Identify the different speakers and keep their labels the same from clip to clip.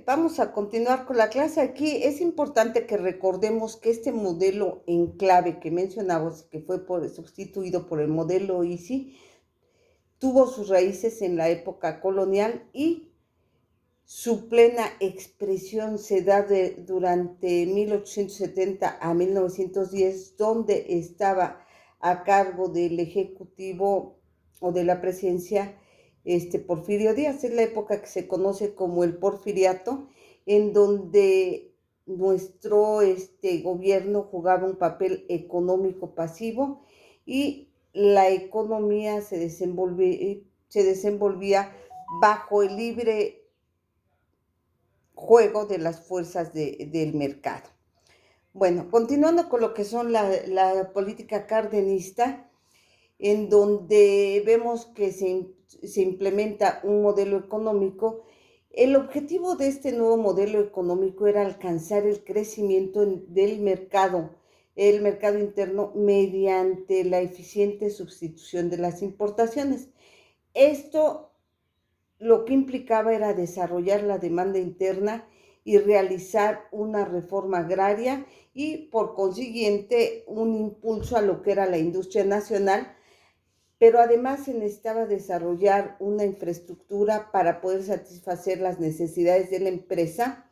Speaker 1: Vamos a continuar con la clase. Aquí es importante que recordemos que este modelo en clave que mencionamos, que fue sustituido por el modelo ISI, tuvo sus raíces en la época colonial y su plena expresión se da durante 1870 a 1910, donde estaba a cargo del Ejecutivo o de la presidencia Porfirio Díaz. Es la época que se conoce como el Porfiriato, en donde nuestro gobierno jugaba un papel económico pasivo y la economía se desenvolvía bajo el libre juego de las fuerzas del mercado. Bueno, continuando con lo que son la política cardenista, en donde vemos que se implementa un modelo económico. El objetivo de este nuevo modelo económico era alcanzar el crecimiento del mercado, el mercado interno, mediante la eficiente sustitución de las importaciones. Esto lo que implicaba era desarrollar la demanda interna y realizar una reforma agraria y por consiguiente un impulso a lo que era la industria nacional, pero además se necesitaba desarrollar una infraestructura para poder satisfacer las necesidades de la empresa.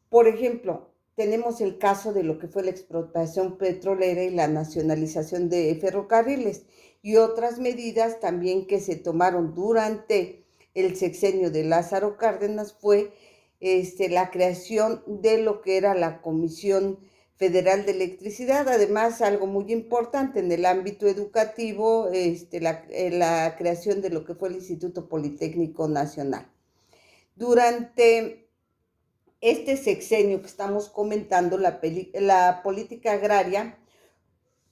Speaker 1: Por ejemplo, tenemos el caso de lo que fue la explotación petrolera y la nacionalización de ferrocarriles y otras medidas también que se tomaron durante el sexenio de Lázaro Cárdenas fue la creación de lo que era la Comisión Federal de Electricidad. Además, algo muy importante en el ámbito educativo, la creación de lo que fue el Instituto Politécnico Nacional. Durante este sexenio que estamos comentando, la política agraria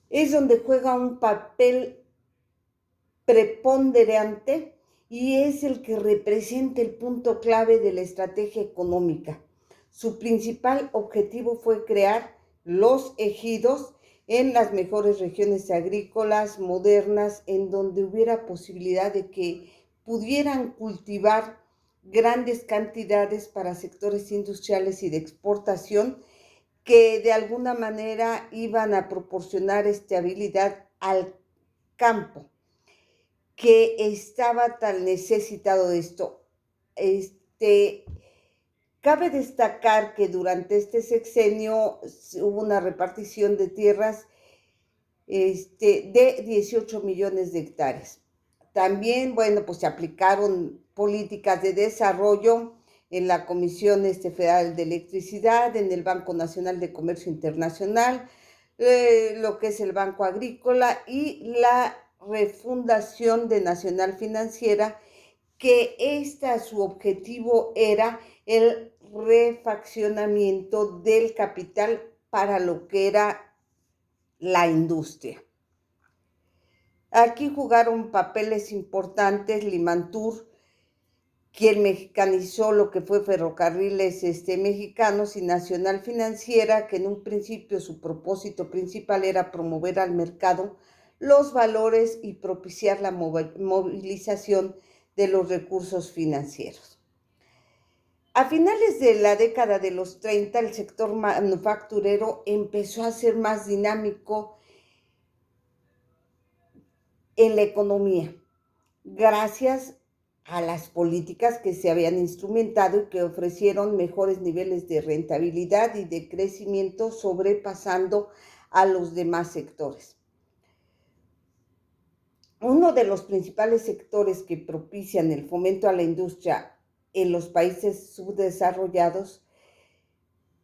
Speaker 1: es donde juega un papel preponderante y es el que representa el punto clave de la estrategia económica. Su principal objetivo fue crear los ejidos en las mejores regiones agrícolas modernas, en donde hubiera posibilidad de que pudieran cultivar grandes cantidades para sectores industriales y de exportación que de alguna manera iban a proporcionar estabilidad al campo que estaba tan necesitado de esto. Este, Cabe destacar que durante este sexenio hubo una repartición de tierras de 18 millones de hectáreas. También, bueno, pues se aplicaron políticas de desarrollo en la Comisión Federal de Electricidad, en el Banco Nacional de Comercio Internacional, lo que es el Banco Agrícola y la refundación de Nacional Financiera, que su objetivo era el refaccionamiento del capital para lo que era la industria. Aquí jugaron papeles importantes Limantur, quien mexicanizó lo que fue Ferrocarriles Mexicanos, y Nacional Financiera, que en un principio su propósito principal era promover al mercado los valores y propiciar la movilización de los recursos financieros. A finales de la década de los 30, el sector manufacturero empezó a ser más dinámico en la economía, gracias a las políticas que se habían instrumentado y que ofrecieron mejores niveles de rentabilidad y de crecimiento, sobrepasando a los demás sectores. Uno de los principales sectores que propician el fomento a la industria en los países subdesarrollados,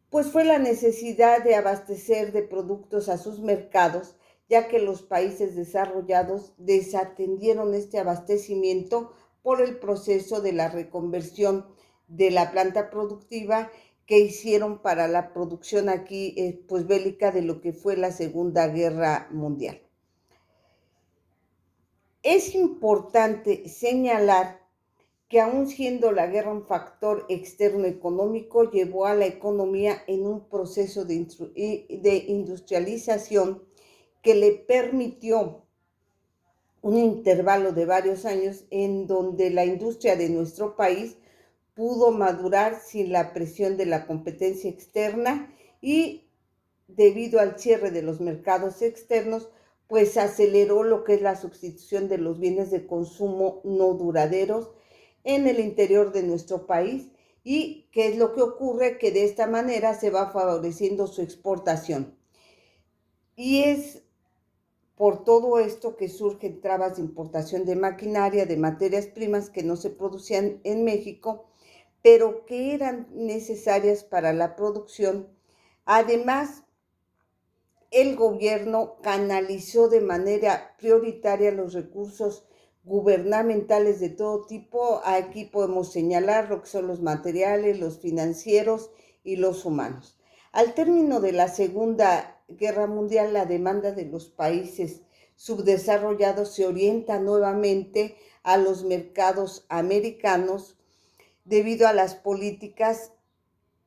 Speaker 1: pues fue la necesidad de abastecer de productos a sus mercados, ya que los países desarrollados desatendieron este abastecimiento por el proceso de la reconversión de la planta productiva que hicieron para la producción aquí, pues bélica, de lo que fue la Segunda Guerra Mundial. Es importante señalar que aun siendo la guerra un factor externo económico, llevó a la economía en un proceso de industrialización que le permitió un intervalo de varios años en donde la industria de nuestro país pudo madurar sin la presión de la competencia externa y debido al cierre de los mercados externos, pues aceleró lo que es la sustitución de los bienes de consumo no duraderos en el interior de nuestro país. ¿Y qué es lo que ocurre? Que de esta manera se va favoreciendo su exportación. Y es por todo esto que surgen trabas de importación de maquinaria, de materias primas que no se producían en México, pero que eran necesarias para la producción. Además, el gobierno canalizó de manera prioritaria los recursos gubernamentales de todo tipo. Aquí podemos señalar lo que son los materiales, los financieros y los humanos. Al término de la Segunda Guerra Mundial, la demanda de los países subdesarrollados se orienta nuevamente a los mercados americanos debido a las políticas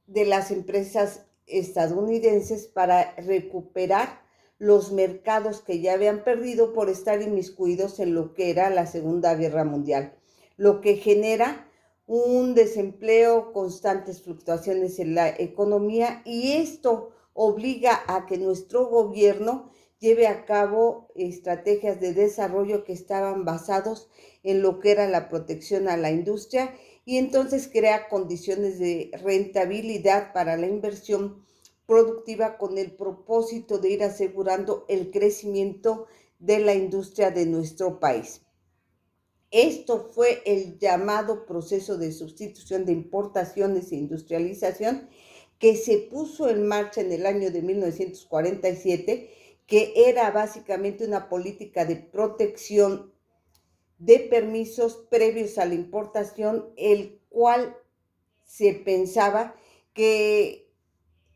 Speaker 1: de las empresas estadounidenses para recuperar los mercados que ya habían perdido por estar inmiscuidos en lo que era la Segunda Guerra Mundial, lo que genera un desempleo, constantes fluctuaciones en la economía, y esto obliga a que nuestro gobierno lleve a cabo estrategias de desarrollo que estaban basados en lo que era la protección a la industria, y entonces crea condiciones de rentabilidad para la inversión productiva con el propósito de ir asegurando el crecimiento de la industria de nuestro país. Esto fue el llamado proceso de sustitución de importaciones e industrialización que se puso en marcha en el año de 1947, que era básicamente una política de protección de permisos previos a la importación, el cual se pensaba que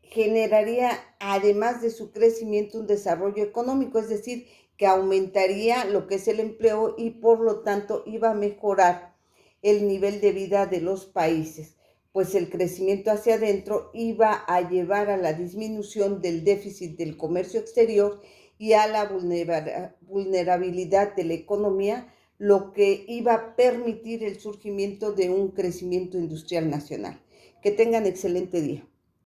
Speaker 1: generaría, además de su crecimiento, un desarrollo económico, es decir, que aumentaría lo que es el empleo y por lo tanto iba a mejorar el nivel de vida de los países, pues el crecimiento hacia adentro iba a llevar a la disminución del déficit del comercio exterior y a la vulnerabilidad de la economía, lo que iba a permitir el surgimiento de un crecimiento industrial nacional. Que tengan excelente día.